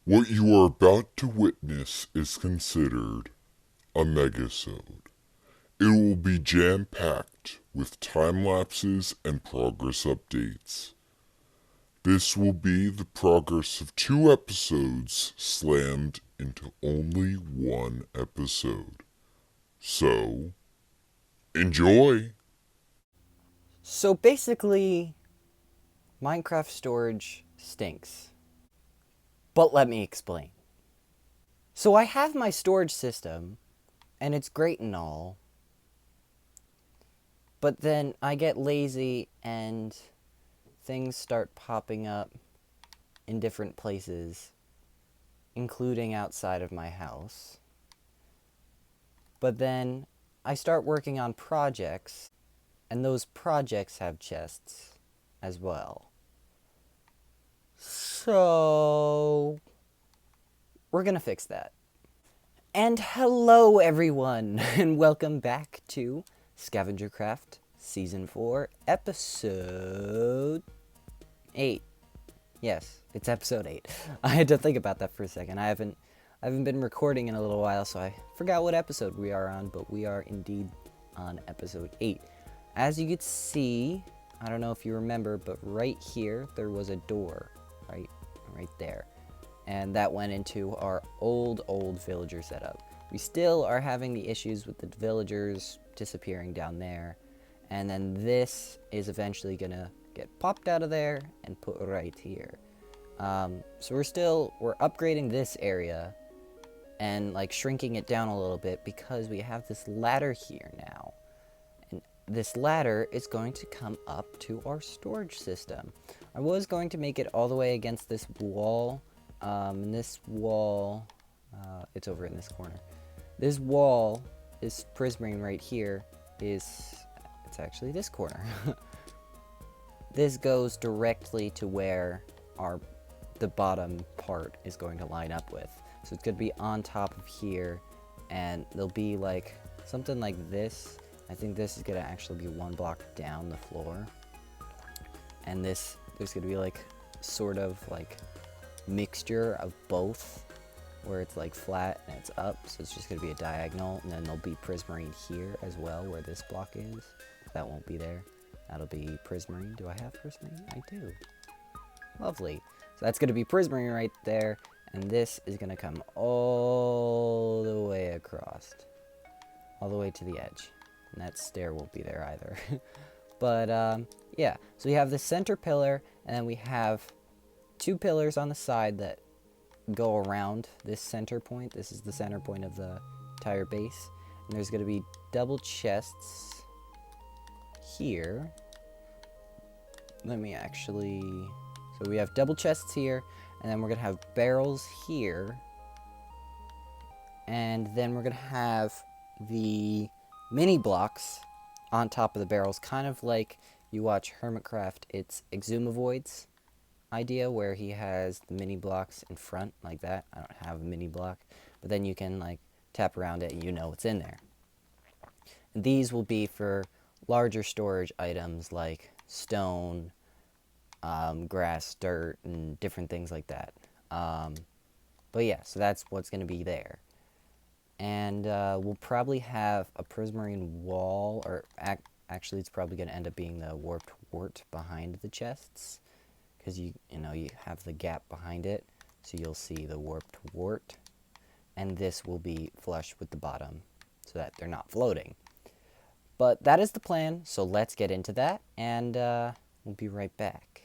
What you are about to witness is considered a Megasode. It will be jam-packed with time lapses and progress updates. This will be the progress of 2 episodes slammed into only 1 episode. So, enjoy! So basically, Minecraft storage stinks. But let me explain. So I have my storage system, and it's great and all, but then I get lazy and things start popping up in different places, including outside of my house. But then I start working on projects, and those projects have chests as well. So we're gonna fix that. And hello everyone, and welcome back to Scavengercraft Season 4, Episode 8. Yes, it's Episode 8. I had to think about that for a second. I haven't been recording in a little while, so I forgot what episode we are on, but we are indeed on Episode 8. As you could see, I don't know if you remember, but right here, there was a door, right there. And that went into our old villager setup. We still are having the issues with the villagers disappearing down there. And then this is eventually gonna get popped out of there and put right here. So we're upgrading this area and like shrinking it down a little bit because we have this ladder here now. And this ladder is going to come up to our storage system. I was going to make it all the way against this wall. And this wall, it's over in this corner. This wall, this prismarine right here, it's actually this corner. This goes directly to where the bottom part is going to line up with. So it's going to be on top of here, and there'll be like something like this. I think this is going to actually be 1 block down the floor. And there's going to be like sort of like mixture of both, where it's like flat and it's up, so it's just going to be a diagonal, and then there'll be prismarine here as well where this block is. That won't be there. That'll be prismarine. Do I have prismarine? I do. Lovely. So that's going to be prismarine right there, and this is going to come all the way across, all the way to the edge, and that stair won't be there either. But yeah, so we have the center pillar, and then we have 2 pillars on the side that go around this center point. This is the center point of the entire base. And there's going to be double chests here. So we have double chests here, and then we're going to have barrels here. And then we're going to have the mini blocks on top of the barrels, kind of like you watch Hermitcraft. It's Exhumavoid's idea, where he has the mini blocks in front like that. I don't have a mini block, but then you can like tap around it and you know what's in there. And these will be for larger storage items like stone, grass, dirt, and different things like that. But yeah, so that's what's going to be there. And we'll probably have a prismarine wall, or actually it's probably going to end up being the warped wart behind the chests, because you have the gap behind it, so you'll see the warped wart, and this will be flush with the bottom so that they're not floating. But that is the plan, so let's get into that, and we'll be right back.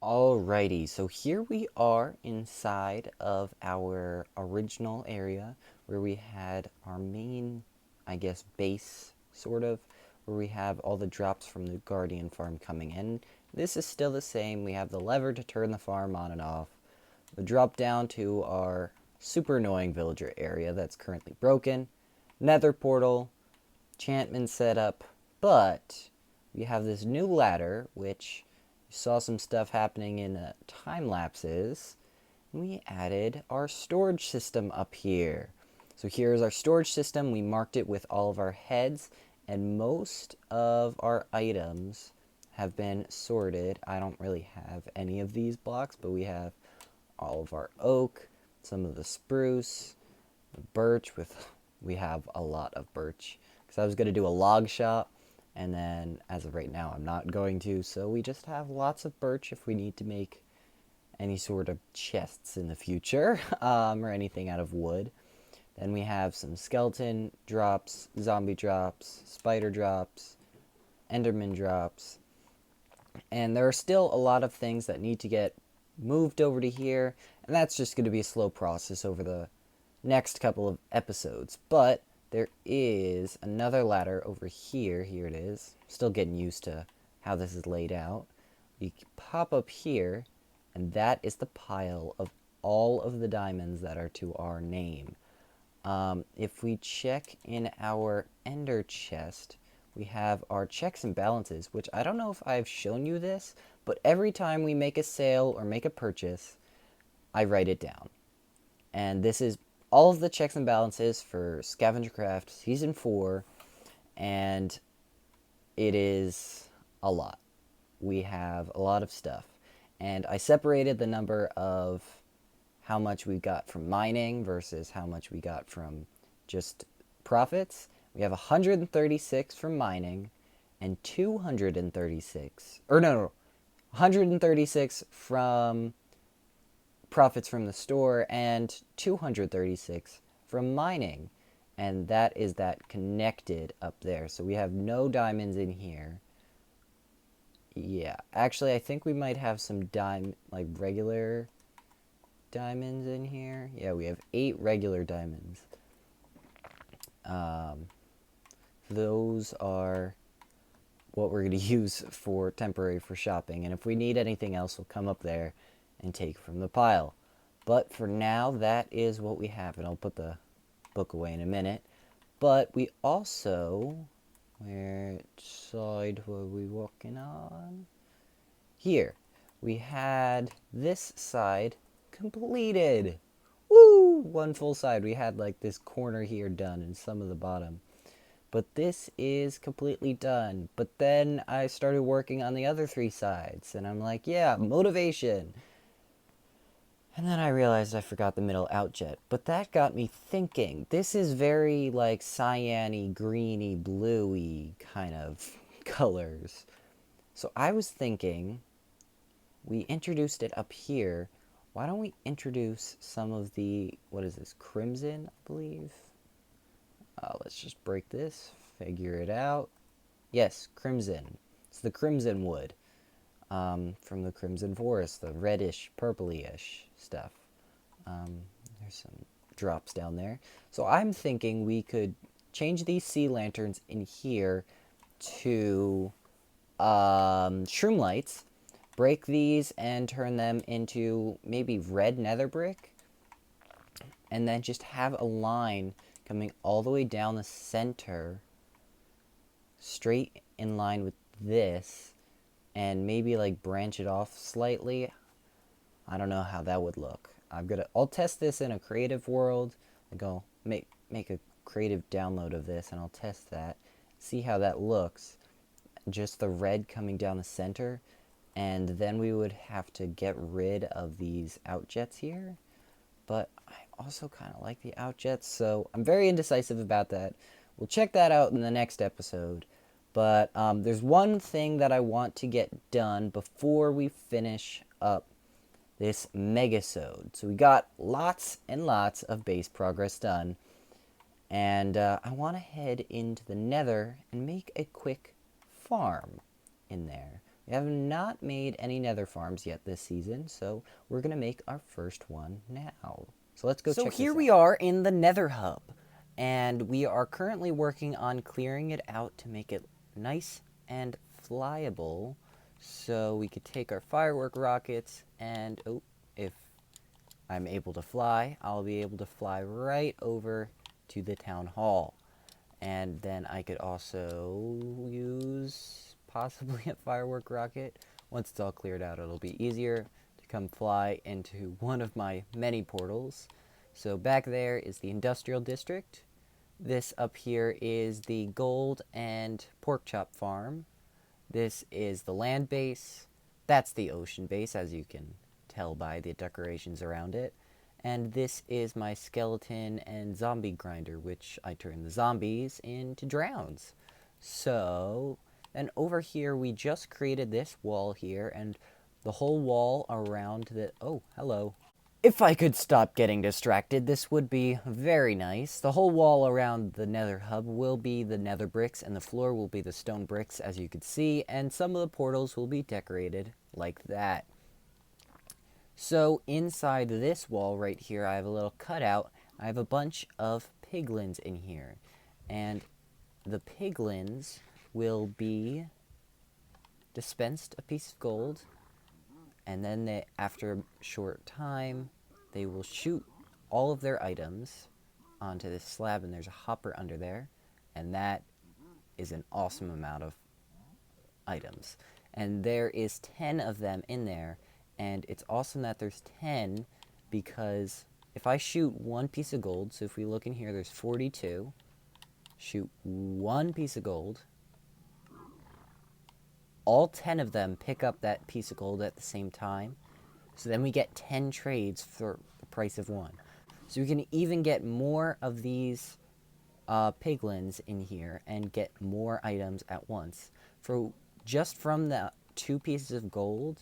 Alrighty, so here we are inside of our original area where we had our main, I guess, base, sort of, where we have all the drops from the Guardian farm coming in. This is still the same. We have the lever to turn the farm on and off. We drop down to our super annoying villager area that's currently broken. Nether portal, enchantment setup, but we have this new ladder, which you saw some stuff happening in time lapses. We added our storage system up here. So here's our storage system. We marked it with all of our heads, and most of our items have been sorted. I don't really have any of these blocks, but we have all of our oak, some of the spruce, the birch we have a lot of birch because I was going to do a log shop, and then as of right now I'm not going to, so we just have lots of birch if we need to make any sort of chests in the future or anything out of wood. Then we have some skeleton drops, zombie drops, spider drops, enderman drops, and there are still a lot of things that need to get moved over to here, and that's just going to be a slow process over the next couple of episodes. But there is another ladder over here. Here it is. Still getting used to how this is laid out. We pop up here, and that is the pile of all of the diamonds that are to our name. If we check in our ender chest, we have our checks and balances, which I don't know if I've shown you this, but every time we make a sale or make a purchase, I write it down. And this is all of the checks and balances for Scavengercraft Season 4, and it is a lot. We have a lot of stuff. And I separated the number of how much we got from mining versus how much we got from just profits. We have 136 from mining and 236, or no, 136 from profits from the store and 236 from mining. And that is that connected up there. So we have no diamonds in here. Yeah, actually I think we might have some regular diamonds in here. Yeah, we have 8 regular diamonds. Those are what we're going to use for temporary for shopping, and if we need anything else we'll come up there and take from the pile. But for now that is what we have, and I'll put the book away in a minute. But we also, which side were we walking on? Here we had this side completed. Woo! One full side. We had like this corner here done and some of the bottom. But this is completely done. But then I started working on the other 3 sides, and I'm like, yeah, motivation. And then I realized I forgot the middle outjet. But that got me thinking. This is very like cyan-y, greeny, bluey kind of colors. So I was thinking, we introduced it up here. Why don't we introduce some of the, what is this, crimson, I believe? Let's just break this, figure it out. Yes, crimson. It's the crimson wood from the crimson forest, the reddish, purpley-ish stuff. There's some drops down there. So I'm thinking we could change these sea lanterns in here to shroom lights, break these and turn them into maybe red nether brick, and then just have a line coming all the way down the center, straight in line with this, and maybe like branch it off slightly. I don't know how that would look. I'll test this in a creative world. I'll make a creative download of this, and I'll test that, see how that looks. Just the red coming down the center, and then we would have to get rid of these outjets here. But I also kind of like the outjets, so I'm very indecisive about that. We'll check that out in the next episode. But there's one thing that I want to get done before we finish up this Megasode. So we got lots and lots of base progress done. And I want to head into the Nether and make a quick farm in there. We I have not made any nether farms yet this season, so we're going to make our first one now. So let's go check this out. So here we are in the Nether Hub, and we are currently working on clearing it out to make it nice and flyable, so we could take our firework rockets and, oh, if I'm able to fly, I'll be able to fly right over to the town hall. And then I could also use possibly a firework rocket. Once it's all cleared out, it'll be easier to come fly into one of my many portals. So back there is the industrial district. This up here is the gold and pork chop farm. This is the land base. That's the ocean base, as you can tell by the decorations around it. And this is my skeleton and zombie grinder, which I turn the zombies into drowns. So, and over here we just created this wall here, and the whole wall around the... Oh, hello. If I could stop getting distracted, this would be very nice. The whole wall around the Nether Hub will be the Nether bricks, and the floor will be the stone bricks, as you can see, and some of the portals will be decorated like that. So inside this wall right here, I have a little cutout. I have a bunch of piglins in here. And the piglins will be dispensed a piece of gold. And then after a short time, they will shoot all of their items onto this slab. And there's a hopper under there. And that is an awesome amount of items. And there is 10 of them in there. And it's awesome that there's 10, because if I shoot one piece of gold, so if we look in here, there's 42, shoot one piece of gold, all 10 of them pick up that piece of gold at the same time, so then we get 10 trades for the price of one. So we can even get more of these piglins in here and get more items at once. Just from the 2 pieces of gold,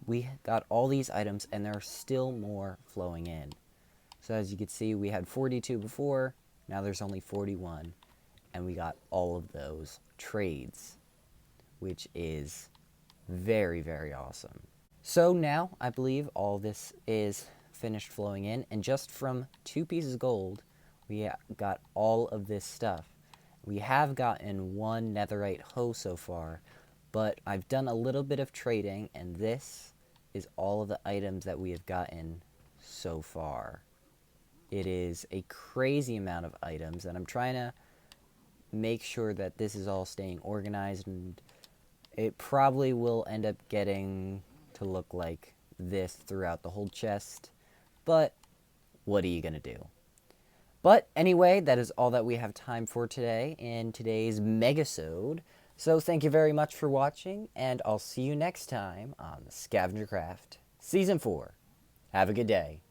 we got all these items, and there are still more flowing in. So as you can see, we had 42 before, now there's only 41, and we got all of those trades, which is very, very awesome. So now, I believe all this is finished flowing in, and just from 2 pieces of gold, we got all of this stuff. We have gotten 1 netherite hoe so far, but I've done a little bit of trading, and this is all of the items that we have gotten so far. It is a crazy amount of items, and I'm trying to make sure that this is all staying organized, and it probably will end up getting to look like this throughout the whole chest, but what are you gonna do? But anyway, that is all that we have time for today in today's Megasode. So thank you very much for watching, and I'll see you next time on Scavengercraft Season 4. Have a good day.